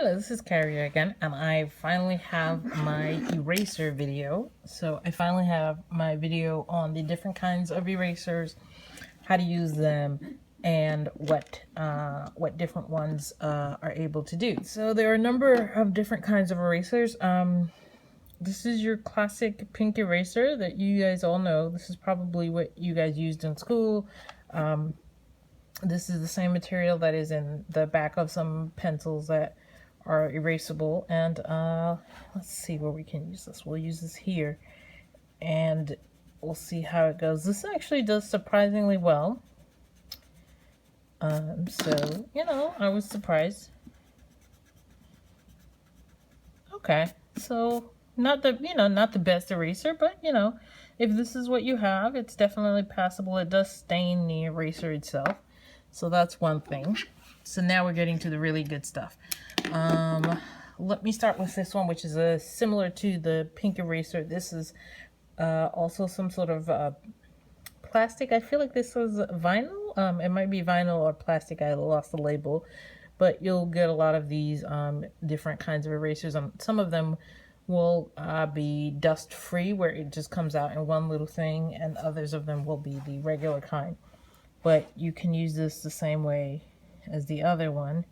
Hello, this is Carrier again, and I finally have my eraser video. So I finally have my video on the different kinds of erasers, how to use them, and what different ones are able to do. So there are a number of different kinds of erasers. This is your classic pink eraser that you guys all know. This is probably what you guys used in school. This is the same material that is in the back of some pencils that are erasable. And let's see where we can use this. We'll use this here and we'll see how it goes. This actually does surprisingly well. So, you know, I was surprised. Okay, so not the best eraser, but if this is what you have, it's definitely passable. It does stain the eraser itself, so that's one thing. So now we're getting to the really good stuff. Let me start with this one, which is similar to the pink eraser. This is also some sort of plastic. I feel like this was vinyl. It might be vinyl or plastic. I lost the label. But you'll get a lot of these different kinds of erasers. Some of them will be dust-free, where it just comes out in one little thing, and others of them will be the regular kind. But you can use this the same way as the other one.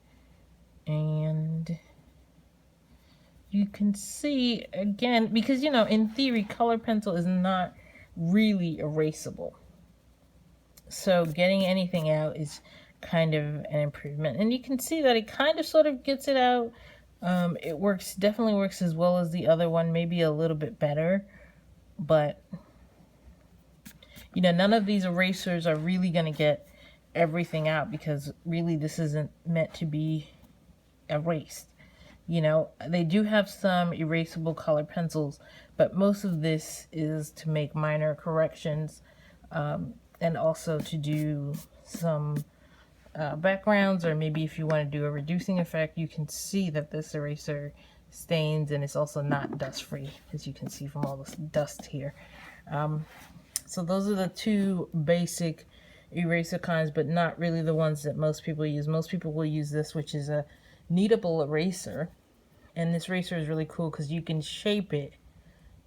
And you can see, again, because, in theory, color pencil is not really erasable. So getting anything out is kind of an improvement, and you can see that it kind of sort of gets it out. It definitely works as well as the other one, maybe a little bit better, but none of these erasers are really going to get everything out, because really this isn't meant to be erased. They do have some erasable color pencils, but most of this is to make minor corrections, and also to do some backgrounds, or maybe if you want to do a reducing effect. You can see that this eraser stains, and it's also not dust free, as you can see from all this dust here. So those are the two basic eraser kinds, but not really the ones that most people use. Most people will use this, which is a kneadable eraser, and this eraser is really cool because you can shape it.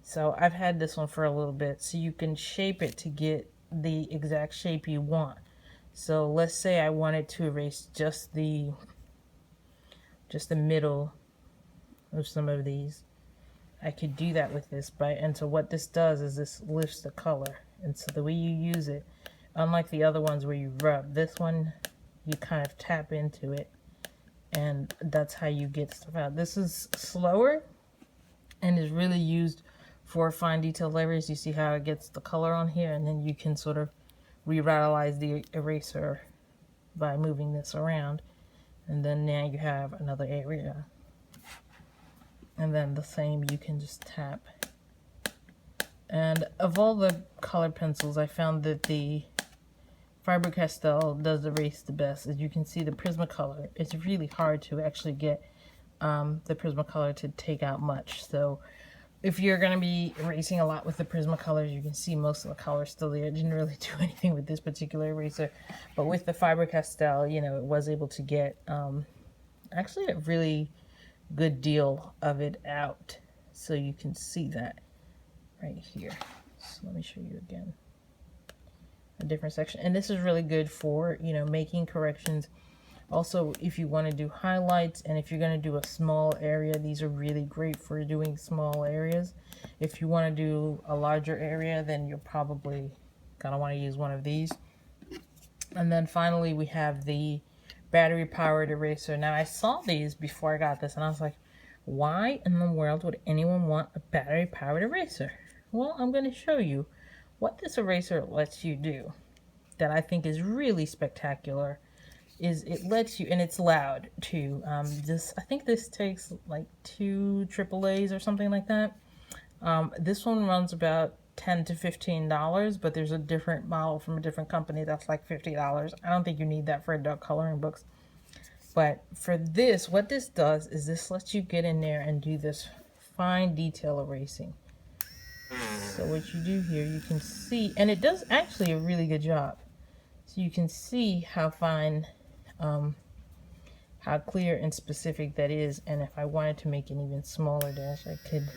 So I've had this one for a little bit, so you can shape it to get the exact shape you want. So let's say I wanted to erase just the middle of some of these. I could do that with this, and so what this does is this lifts the color. And so the way you use it, unlike the other ones where you rub, this one you kind of tap into it, and that's how you get stuff out. This is slower and is really used for fine detail areas. You see how it gets the color on here, and then you can sort of re-radicalize the eraser by moving this around, and then now you have another area. And then the same, you can just tap. And of all the color pencils, I found that the Faber Castell does erase the best. As you can see, the Prismacolor, it's really hard to actually get the Prismacolor to take out much. So if you're going to be erasing a lot with the Prismacolors, you can see most of the color still there. It didn't really do anything with this particular eraser. But with the Faber Castell, it was able to get actually a really good deal of it out. So you can see that right here. So let me show you again a different section. And this is really good for, making corrections. Also, if you want to do highlights, and if you're going to do a small area, these are really great for doing small areas. If you want to do a larger area, then you're probably going to want to use one of these. And then finally, we have the battery-powered eraser. Now, I saw these before I got this, and I was like, why in the world would anyone want a battery-powered eraser? Well, I'm going to show you what this eraser lets you do that I think is really spectacular. Is it lets you, and it's loud too. I think this takes like 2 AAAs or something like that. This one runs about $10 to $15, but there's a different model from a different company that's like $50. I don't think you need that for adult coloring books. But for this, what this does is this lets you get in there and do this fine detail erasing. So what you do here, you can see, and it does actually a really good job. So you can see how fine how clear and specific that is. And if I wanted to make an even smaller dash, I could.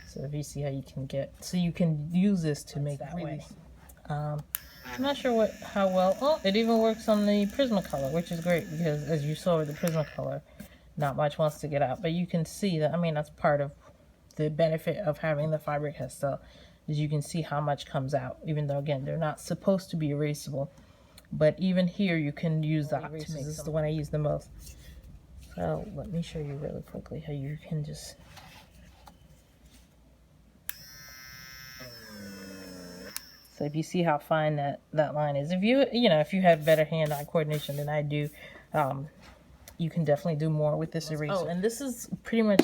So if you see how you can get, so you can use this to make that way. I'm not sure how well. Oh, it even works on the Prismacolor, which is great because as you saw with the Prismacolor, not much wants to get out. But you can see that. I mean, that's part of the benefit of having the Faber Castell, is you can see how much comes out. Even though again, they're not supposed to be erasable, but even here you can use that. This is the one I use the most. So let me show you really quickly how you can just. So if you see how fine that line is, if you have better hand-eye coordination than I do, you can definitely do more with this eraser. Oh, and this is pretty much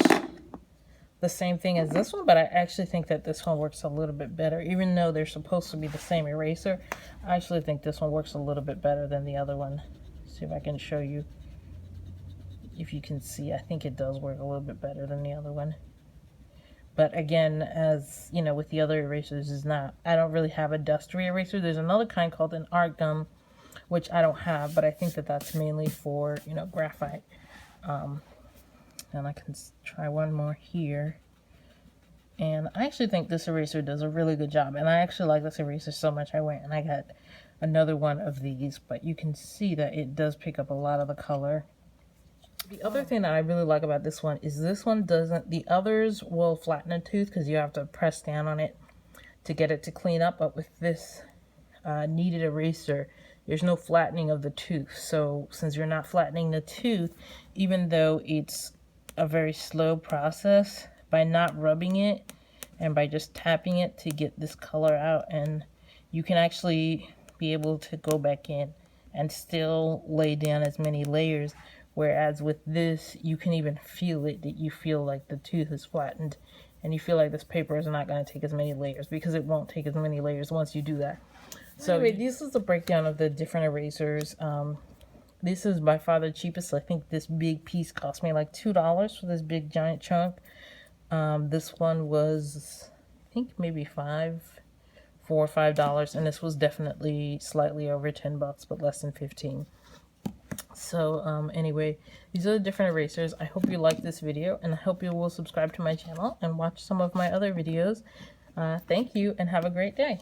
the same thing as this one, but I actually think that this one works a little bit better. Even though they're supposed to be the same eraser, I actually think this one works a little bit better than the other one. See if I can show you. If you can see, I think it does work a little bit better than the other one. But again, as you know, with the other erasers, I don't really have a dust-free eraser. There's another kind called an art gum, which I don't have, but I think that that's mainly for, graphite. And I can try one more here. And I actually think this eraser does a really good job. And I actually like this eraser so much, I went and I got another one of these. But you can see that it does pick up a lot of the color. The other thing that I really like about this one is this one doesn't, the others will flatten a tooth because you have to press down on it to get it to clean up. But with this kneaded eraser, there's no flattening of the tooth. So since you're not flattening the tooth, even though it's a very slow process, by not rubbing it and by just tapping it to get this color out, and you can actually be able to go back in and still lay down as many layers. Whereas with this, you can even feel it, that you feel like the tooth is flattened and you feel like this paper is not going to take as many layers, because it won't take as many layers once you do that. So anyway, this is a breakdown of the different erasers. This is by far the cheapest. I think this big piece cost me like $2 for this big giant chunk. This one was, I think maybe $4 or $5, and this was definitely slightly over $10, but less than 15. So anyway, these are the different erasers. I hope you liked this video, and I hope you will subscribe to my channel and watch some of my other videos. Thank you, and have a great day.